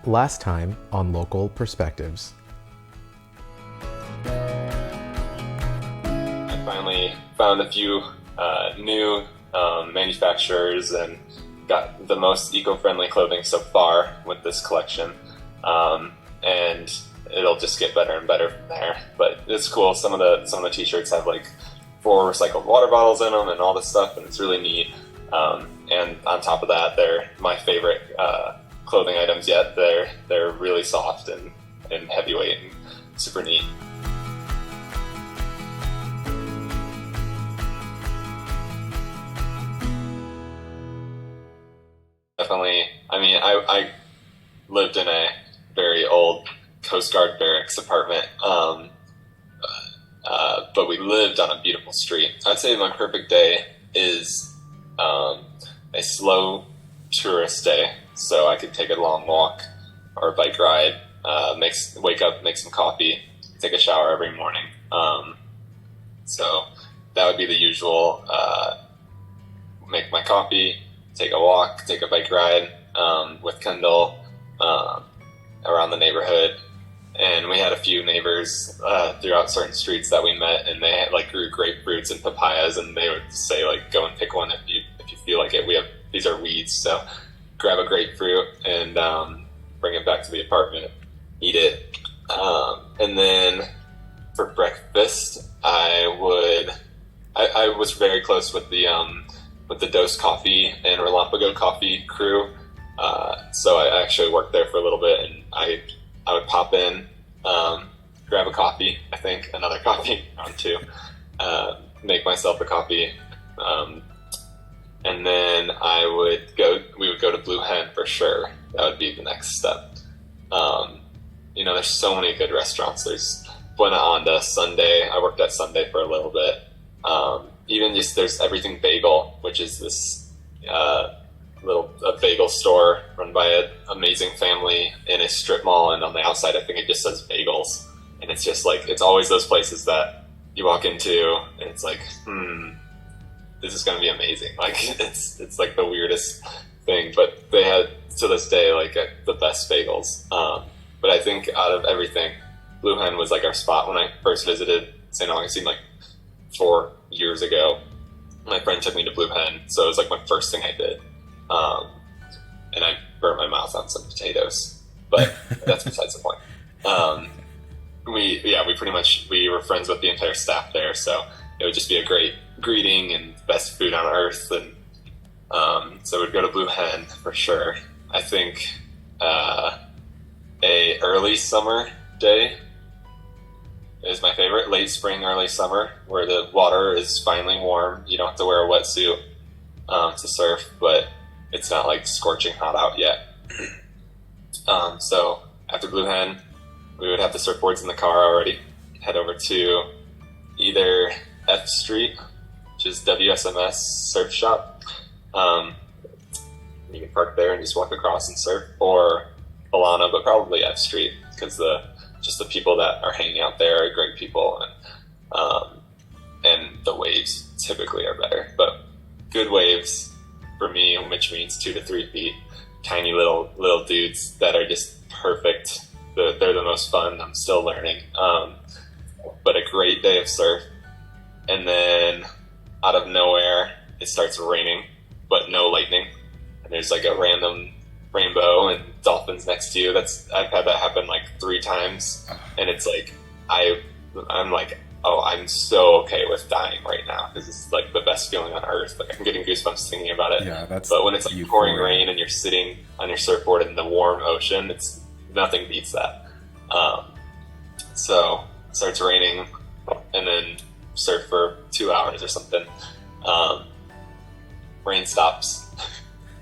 Last time on Local Perspectives. I finally found a few new manufacturers and got the most eco-friendly clothing so far with this collection. And it'll just get better and better from there. But it's cool. Some of the t-shirts have like 4 recycled water bottles in them and all this stuff, and it's really neat. And on top of that, they're my favorite clothing items yet. They're really soft and heavyweight and super neat. Definitely. I mean, I lived in a very old Coast Guard barracks apartment, but we lived on a beautiful street. I'd say my perfect day is a slow tourist day, so I could take a long walk or a bike ride, wake up, make some coffee, take a shower every morning. So that would be the usual, make my coffee, take a walk, take a bike ride with Kendall around the neighborhood. And we had a few neighbors throughout certain streets that we met, and they like grew grapefruits and papayas, and they would say like, go and pick one if you feel like it. These are weeds, so grab a grapefruit and bring it back to the apartment, eat it. And then for breakfast, I was very close with the Dose Coffee and Relampago Coffee crew. So I actually worked there for a little bit, and I would pop in, grab a coffee, I think, another coffee, round 2, make myself a coffee, and then we would go to Blue Hen for sure. That would be the next step. There's so many good restaurants. There's Buena Onda, Sunday. I worked at Sunday for a little bit. Even just there's Everything Bagel, which is this a bagel store run by an amazing family in a strip mall, and on the outside I think it just says bagels, and it's just like, it's always those places that you walk into and it's like, this is going to be amazing. Like it's like the weirdest thing, but they had to this day like the best bagels. But I think out of everything, Blue Hen was like our spot. When I first visited St. Augustine like 4 years ago, my friend took me to Blue Hen, so it was like my first thing I did. And I burnt my mouth on some potatoes, but that's besides the point. We were friends with the entire staff there, so it would just be a great greeting and best food on earth. And so we'd go to Blue Hen for sure. I think a early summer day is my favorite. Late spring, early summer, where the water is finally warm. You don't have to wear a wetsuit to surf, but it's not like scorching hot out yet. So after Blue Hen, we would have the surfboards in the car already, head over to either F Street, which is WSMS Surf Shop. You can park there and just walk across and surf, or Alana, but probably F Street, because the people that are hanging out there are great people, and the waves typically are better. But good waves for me, which means 2 to 3 feet, tiny little dudes that are just perfect. They're the most fun. I'm still learning. But a great day of surf, and then out of nowhere it starts raining, but no lightning, and there's like a random rainbow and dolphins next to you. I've had that happen like 3 times, and it's like I'm like, oh, I'm so okay with dying right now, because it's like the best feeling on earth. Like I'm getting goosebumps thinking about it. Yeah, but when it's like pouring rain and you're sitting on your surfboard in the warm ocean, it's nothing beats that. So it starts raining, and then surf for 2 hours or something. Rain stops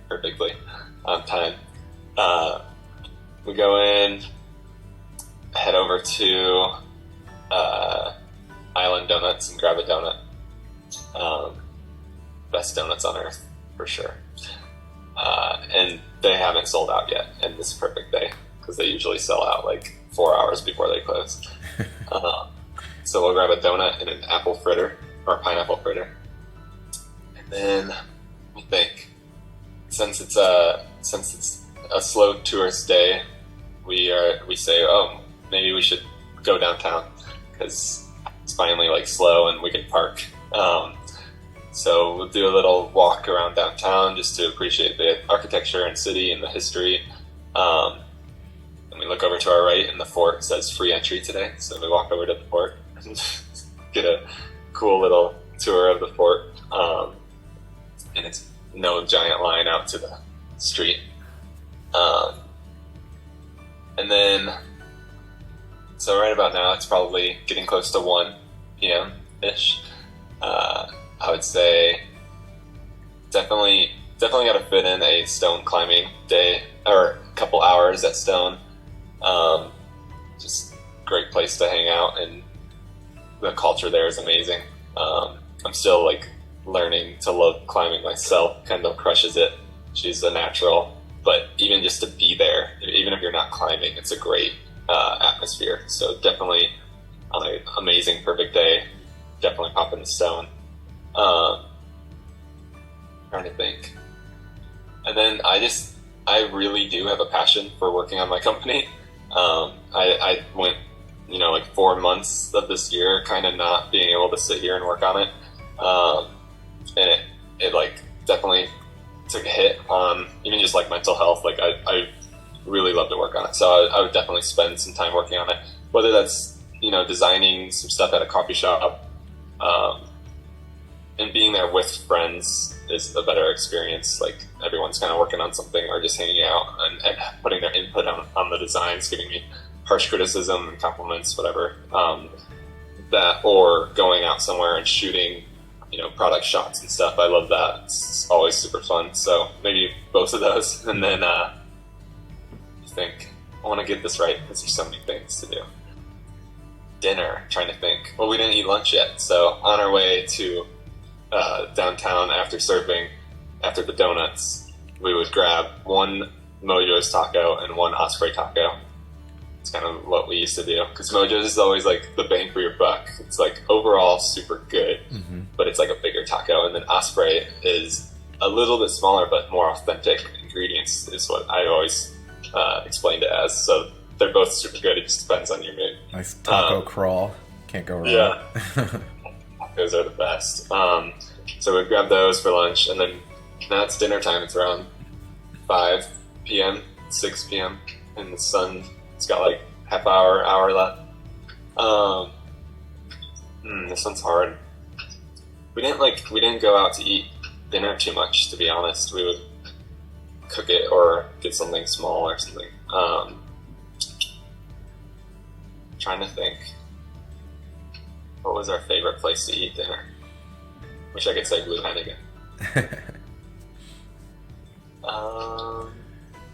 perfectly on time. We go in, head over to Island Donuts and grab a donut. Best donuts on earth, for sure. And they haven't sold out yet, and this is a perfect day, because they usually sell out like 4 hours before they close. So we'll grab a donut and an apple fritter, or pineapple fritter. And then, let me think. Since it's a slow tourist day, we say, oh, maybe we should go downtown because it's finally like slow and we can park. So we'll do a little walk around downtown just to appreciate the architecture and city and the history. And we look over to our right, and the fort says free entry today. So we walk over to the fort and get a cool little tour of the fort. And it's no giant line out to the street. And then, so right about now, it's probably getting close to 1 p.m.-ish. I would say definitely got to fit in a stone climbing day or a couple hours at Stone. Just great place to hang out, and the culture there is amazing. I'm still like learning to love climbing myself. Kendall crushes it. She's a natural, but even just to be there, even if you're not climbing, it's a great atmosphere. So definitely on an amazing, perfect day, definitely pop in the Stone. Trying to think. And then I really do have a passion for working on my company. I went, like 4 months of this year kind of not being able to sit here and work on it. And it like definitely took a hit on even just like mental health. Like I really love to work on it. So I would definitely spend some time working on it, whether that's, designing some stuff at a coffee shop, and being there with friends is a better experience. Like everyone's kind of working on something or just hanging out and putting their input on the designs, giving me harsh criticism and compliments, whatever. That or going out somewhere and shooting, product shots and stuff. I love that. It's always super fun. So maybe both of those. And then I think I want to get this right because there's so many things to do. Dinner, trying to think. Well, we didn't eat lunch yet. So on our way to downtown after surfing, after the donuts, we would grab one Mojo's taco and one Osprey taco. It's kind of what we used to do because Mojo's is always like the bang for your buck. It's like overall super good, but it's like a bigger taco. And then Osprey is a little bit smaller but more authentic ingredients is what I always explained it as. So they're both super good. It just depends on your mood. Nice taco crawl. Can't go wrong. Yeah. Those are the best. So we grab those for lunch, and then now it's dinner time. It's around 5 p.m., 6 p.m., and the sun, it's got like hour left. This one's hard. We didn't go out to eat dinner too much, to be honest. We would cook it or get something small or something. Trying to think. What was our favorite place to eat dinner? Wish I could say Blue Hen again.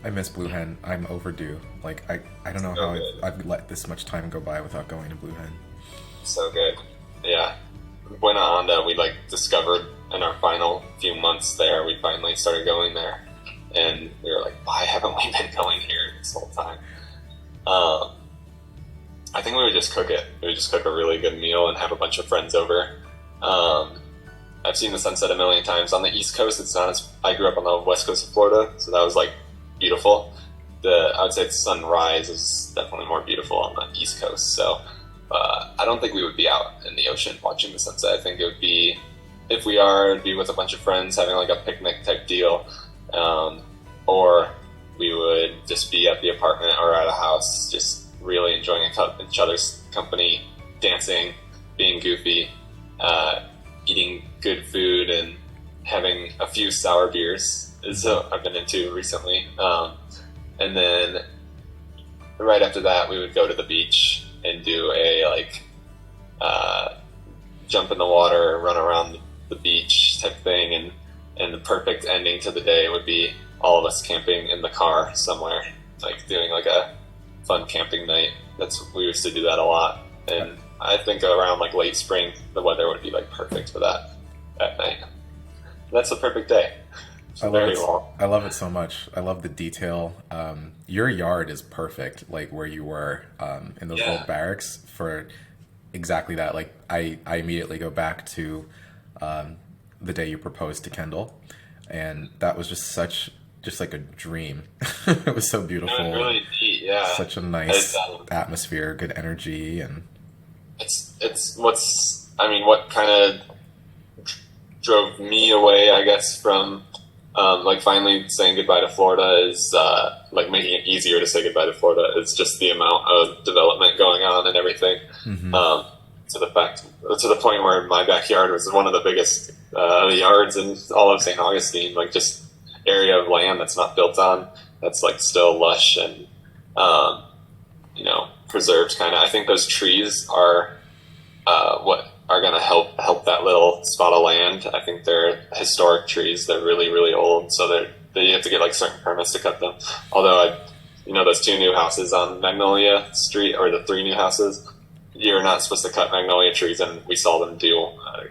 I miss Blue Hen. I'm overdue. Like I don't know how I've let this much time go by without going to Blue Hen. So good. Yeah. Buena Onda, we discovered in our final few months there, we finally started going there. And we were like, why haven't we been going here this whole time? I think we would just cook it. We would just cook a really good meal and have a bunch of friends over. I've seen the sunset a million times. On the East Coast, it's not as... I grew up on the West Coast of Florida, so that was beautiful. I would say the sunrise is definitely more beautiful on the East Coast. So I don't think we would be out in the ocean watching the sunset. I think it would be, if we are, it'd be with a bunch of friends having a picnic type deal. Or we would just be at the apartment or at a house, just really enjoying each other's company, dancing, being goofy, eating good food, and having a few sour beers is what I've been into recently. And then right after that, we would go to the beach and do a jump in the water, run around the beach type thing, and the perfect ending to the day would be all of us camping in the car somewhere, doing a fun camping night. We used to do that a lot, and I think around late spring the weather would be perfect for that night. That's the perfect day. I love it so much. I love the detail. Your yard is perfect, where you were in those old barracks for exactly that. I immediately go back to the day you proposed to Kendall, and that was just such just like a dream. It was so It was beautiful. really neat. Yeah. Such a It's nice atmosphere, good energy, and it's what's I mean, what kind of drove me away, I guess, from like finally saying goodbye to Florida is like making it easier to say goodbye to Florida. It's just the amount of development going on and everything. hmm To the point where my backyard was one of the biggest yards in all of St. Augustine. Like just area of land that's not built on, that's like still lush and um, preserved. Kind of. I think those trees are what are going to help that little spot of land. I think they're historic trees. They're really really old, so they have to get like certain permits to cut them. Although those two new houses on Magnolia Street, or the three new houses, you're not supposed to cut magnolia trees, and we saw them do,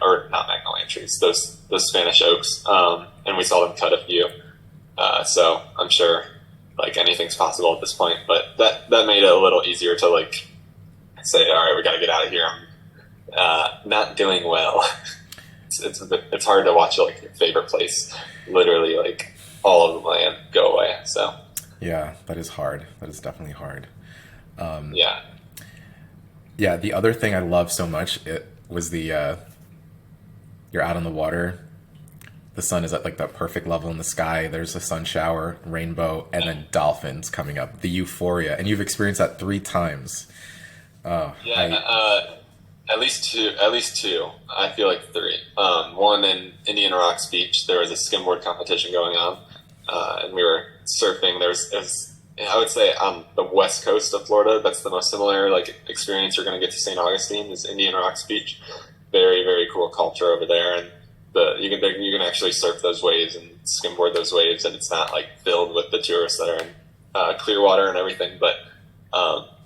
or not magnolia trees, those Spanish oaks, and we saw them cut a few. So I'm sure like anything's possible at this point, but that made it a little easier to like say, all right, we got to get out of here. I'm not doing well. It's hard to watch like your favorite place literally like all of the land go away. So yeah, that is hard. That is definitely hard. yeah. Yeah, the other thing I love so much it was the you're out on the water. The sun is at like that perfect level in the sky. There's a sun shower, rainbow, and then dolphins coming up. The euphoria, and you've experienced that 3 times. Oh, Yeah, at least two. At least two. I feel like three. One in Indian Rocks Beach. There was a skimboard competition going on, and we were surfing. It was, I would say, on the west coast of Florida. That's the most similar like experience you're going to get to St. Augustine is Indian Rocks Beach. Very very cool culture over there, and you can actually surf those waves and skimboard those waves, and it's not like filled with the tourists that are in clear water and everything. But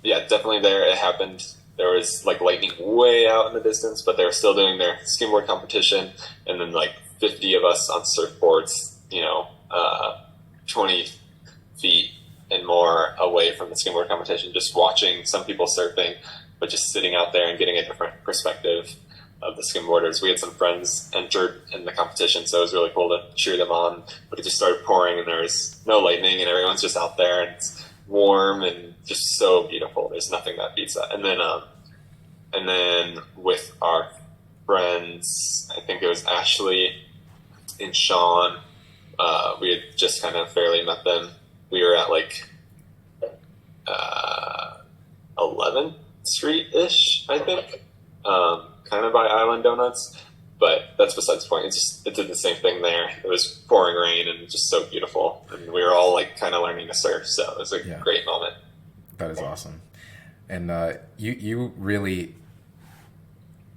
yeah, definitely there it happened. There was like lightning way out in the distance, but they were still doing their skimboard competition, and then like 50 of us on surfboards, 20 feet and more away from the skimboard competition, just watching some people surfing, but just sitting out there and getting a different perspective of the skimboarders. We had some friends entered in the competition, so it was really cool to cheer them on, but it just started pouring and there was no lightning and everyone's just out there and it's warm and just so beautiful. There's nothing that beats that. And then with our friends, I think it was Ashley and Sean, we had just kind of fairly met them. We were at like 11th Street-ish, I think, kind of by Island Donuts, but that's besides the point. It did the same thing there. It was pouring rain and just so beautiful, and we were all like kind of learning to surf, so it was a great moment. That is awesome. And you really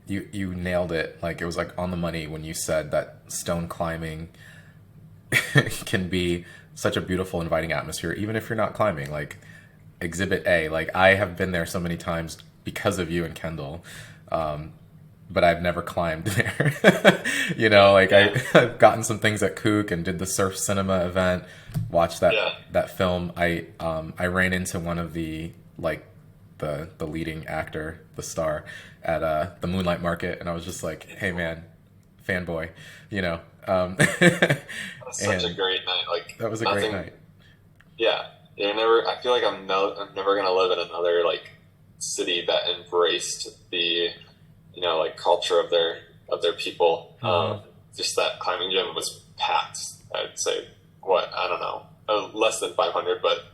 you nailed it. Like it was like on the money when you said that stone climbing can be such a beautiful, inviting atmosphere, even if you're not climbing. Like Exhibit A, like I have been there so many times because of you and Kendall, but I've never climbed there. I've gotten some things at Kook and did the Surf Cinema event, watched that film. I ran into one of the the leading actor, the star, at the Moonlight Market, and I was just like, hey man, fanboy, Such a great night. Like that was a great night. Yeah, I feel like I'm never gonna live in another like city that embraced the culture of their people. Just that climbing gym was packed. I'd say I don't know, less than 500, but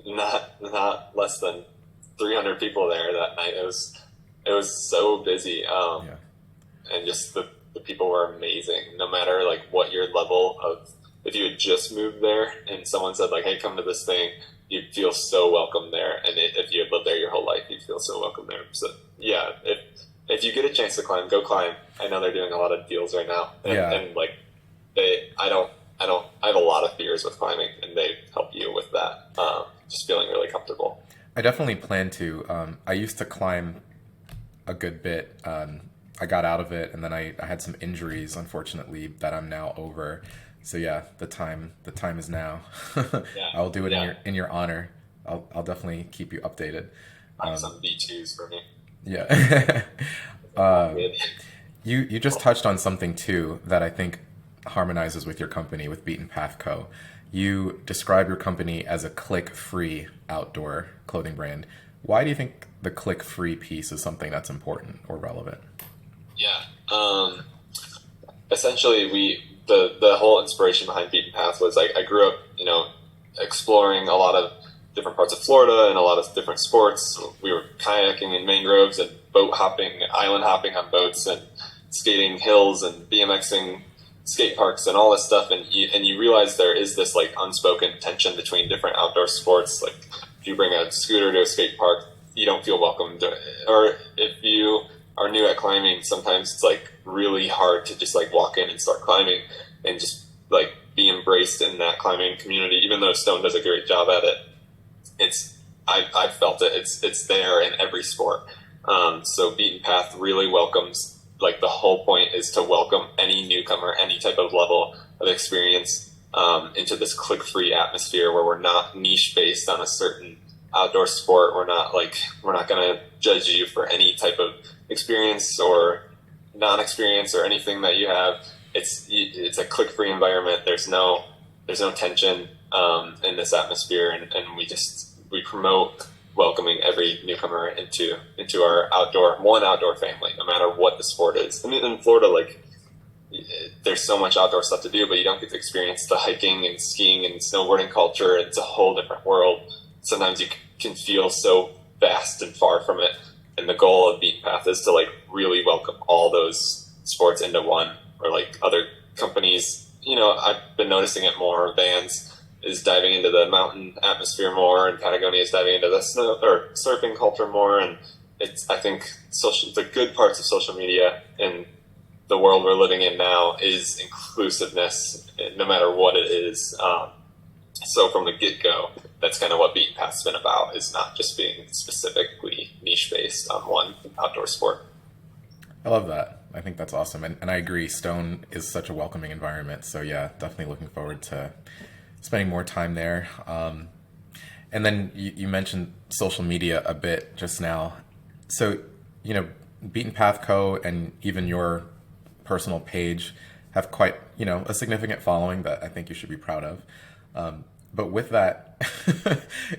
not less than 300 people there that night. It was so busy, and just the people were amazing. No matter like what your level of, if you had just moved there and someone said like, "Hey, come to this thing," you'd feel so welcome there. And if you had lived there your whole life, you'd feel so welcome there. So yeah, if you get a chance to climb, go climb. I know they're doing a lot of deals right now, and like I have a lot of fears with climbing, and they help you with that. Just feeling really comfortable. I definitely plan to. I used to climb a good bit. I got out of it, and then I had some injuries, unfortunately, that I'm now over. So yeah, the time is now. I'll do it in your honor. I'll definitely keep you updated. Some B2s for me. Yeah. You just touched on something too that I think harmonizes with your company, with Beaten Path Co. You describe your company as a click-free outdoor clothing brand. Why do you think the click-free piece is something that's important or relevant? Yeah. Essentially, the whole inspiration behind Beaten Path was I grew up, exploring a lot of different parts of Florida and a lot of different sports. We were kayaking in mangroves and boat hopping, island hopping on boats, and skating hills and BMXing skate parks and all this stuff. And you realize there is this like unspoken tension between different outdoor sports. Like if you bring a scooter to a skate park, you don't feel welcome to, or if you are new at climbing, sometimes it's like really hard to just like walk in and start climbing and just like be embraced in that climbing community. Even though Stone does a great job at it, I've felt it. It's there in every sport. So Beaten Path really welcomes, like the whole point is to welcome any newcomer, any type of level of experience into this click-free atmosphere where we're not niche based on a certain outdoor sport. We're not going to judge you for any type of experience or non-experience or anything that you have. It's a click-free environment. There's no tension in this atmosphere, and we promote welcoming every newcomer into our outdoor family, no matter what the sport is. I mean, in Florida, like there's so much outdoor stuff to do, but you don't get to experience the hiking and skiing and snowboarding culture. It's a whole different world. Sometimes you can feel so vast and far from it. And the goal of Beaten Path is to like really welcome all those sports into one. Or like other companies, I've been noticing it more. Vans is diving into the mountain atmosphere more, and Patagonia is diving into the snow or surfing culture more. And I think the good parts of social media in the world we're living in now is inclusiveness, no matter what it is. So from the get-go, that's kind of what Beaten Path's been about, is not just being specifically niche-based on one outdoor sport. I love that. I think that's awesome. And I agree, Stone is such a welcoming environment. So yeah, definitely looking forward to spending more time there. And then you mentioned social media a bit just now. So, Beaten Path Co. and even your personal page have quite, a significant following that I think you should be proud of. But with that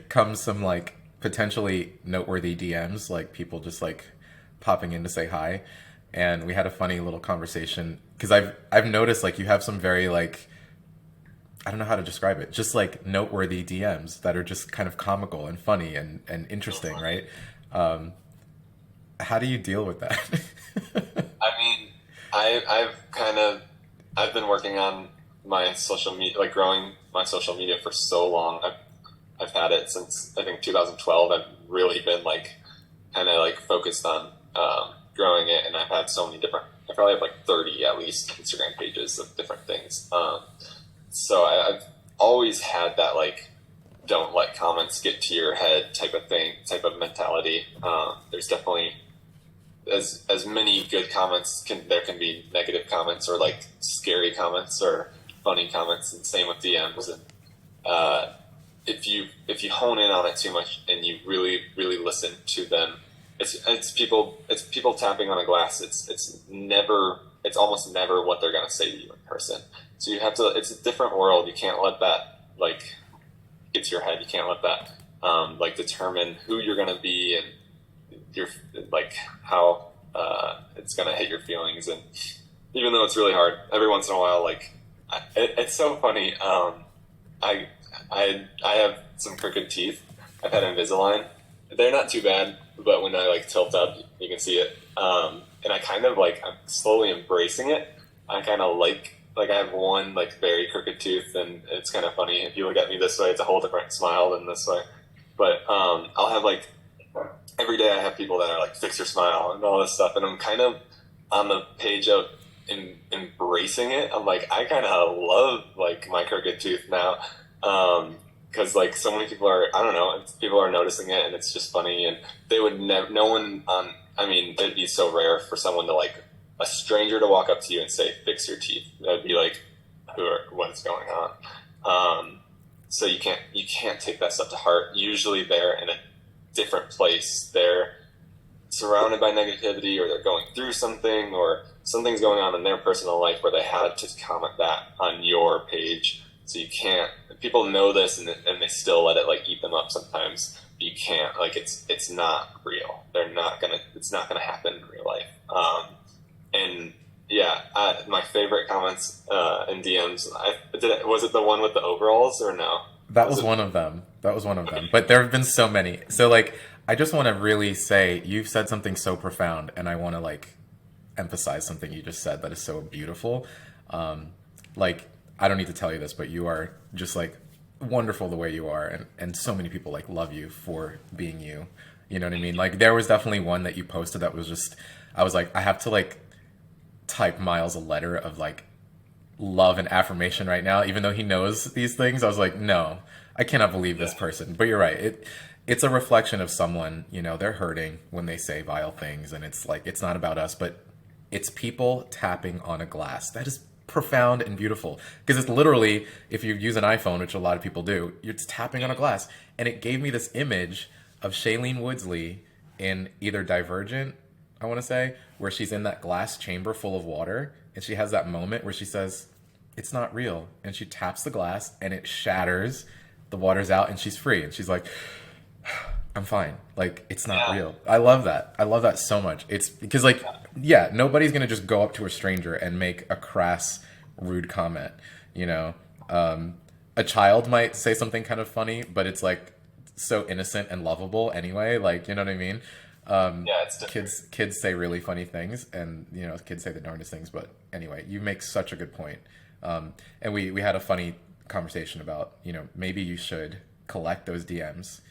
comes some like potentially noteworthy DMs, like people just like popping in to say hi. And we had a funny little conversation because I've noticed like you have some very like, I don't know how to describe it, just like noteworthy DMs that are just kind of comical and funny and interesting, right? How do you deal with that? I mean, I've been working on my social media, like growing my social media for so long. I've had it since I think 2012. I've really been like kind of like focused on growing it, and I've had so many different. I probably have like 30 at least Instagram pages of different things. So I've always had that like don't let comments get to your head type of mentality. There's definitely as many good comments there can be negative comments or like scary comments or funny comments, and same with DMs. And if you hone in on it too much and you really listen to them, it's people tapping on a glass. It's almost never what they're gonna say to you in person. So you have to. It's a different world. You can't let that like get to your head. You can't let that like determine who you're gonna be and your like how it's gonna hit your feelings. And even though it's really hard, every once in a while, like it's so funny. I have some crooked teeth. I've had Invisalign. They're not too bad, but when I like tilt up, you can see it. And I kind of like I'm slowly embracing it. I kind of like I have one like very crooked tooth, and it's kind of funny. If you look at me this way, it's a whole different smile than this way. But I'll have like every day I have people that are like fix your smile and all this stuff, and I'm kind of on the page of embracing it. I'm like I kind of love like my crooked tooth now. Because like so many people are, I don't know, people are noticing it, and it's just funny. And they would never, no one on. I mean, it'd be so rare for someone to like a stranger to walk up to you and say, "Fix your teeth." That'd be like, what's going on? So you can't take that stuff to heart. Usually they're in a different place. They're surrounded by negativity, or they're going through something, or something's going on in their personal life where they had to comment that on your page. So you can't. People know this, and they still let it like eat them up sometimes. But you can't. Like it's not real. They're not gonna. It's not gonna happen in real life. And yeah, my favorite comments in DMs. Was it the one with the overalls or no? That was one of them. That was one of them. But there have been so many. So like, I just want to really say you've said something so profound, and I want to like emphasize something you just said that is so beautiful. Like, I don't need to tell you this, but you are just like wonderful the way you are, and so many people like love you for being you. You know what I mean? Like, there was definitely one that you posted that was just, I was like, I have to like type Miles a letter of like love and affirmation right now, even though he knows these things. I was like, no, I cannot believe this person. But you're right. It's a reflection of someone, you know, they're hurting when they say vile things, and it's like, it's not about us, but it's people tapping on a glass. That is profound and beautiful, because it's literally, if you use an iPhone, which a lot of people do, you're just tapping on a glass. And it gave me this image of Shailene Woodley in either Divergent, I want to say, where she's in that glass chamber full of water, and she has that moment where she says, it's not real, and she taps the glass and it shatters, the water's out, and she's free, and she's like, I'm fine. Like, it's not real. I love that. I love that so much. It's because, like, yeah, nobody's going to just go up to a stranger and make a crass, rude comment, you know? A child might say something kind of funny, but it's, like, so innocent and lovable anyway. Like, you know what I mean? It's different. Kids say really funny things, and, you know, kids say the darndest things. But anyway, you make such a good point. And we had a funny conversation about, you know, maybe you should collect those DMs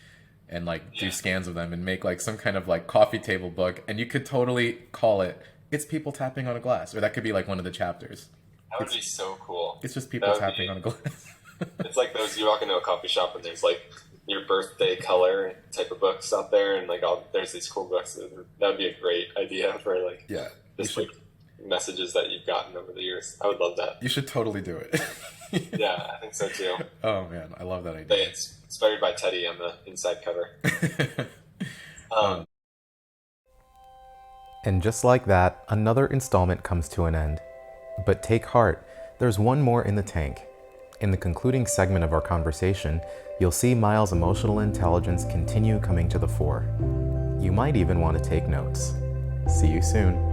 and like do scans of them and make like some kind of like coffee table book, and you could totally call it "It's People Tapping on a Glass," or that could be like one of the chapters. That would be so cool. It's just people tapping on a glass. It's like those, you walk into a coffee shop and there's like your birthday color type of books out there, and like there's these cool books. That would be a great idea for like just like messages that you've gotten over the years. I would love that. You should totally do it. Yeah, I think so too. Oh man, I love that idea. It's inspired by Teddy on the inside cover. And just like that, another installment comes to an end. But take heart, there's one more in the tank. In the concluding segment of our conversation, you'll see Miles' emotional intelligence continue coming to the fore. You might even want to take notes. See you soon.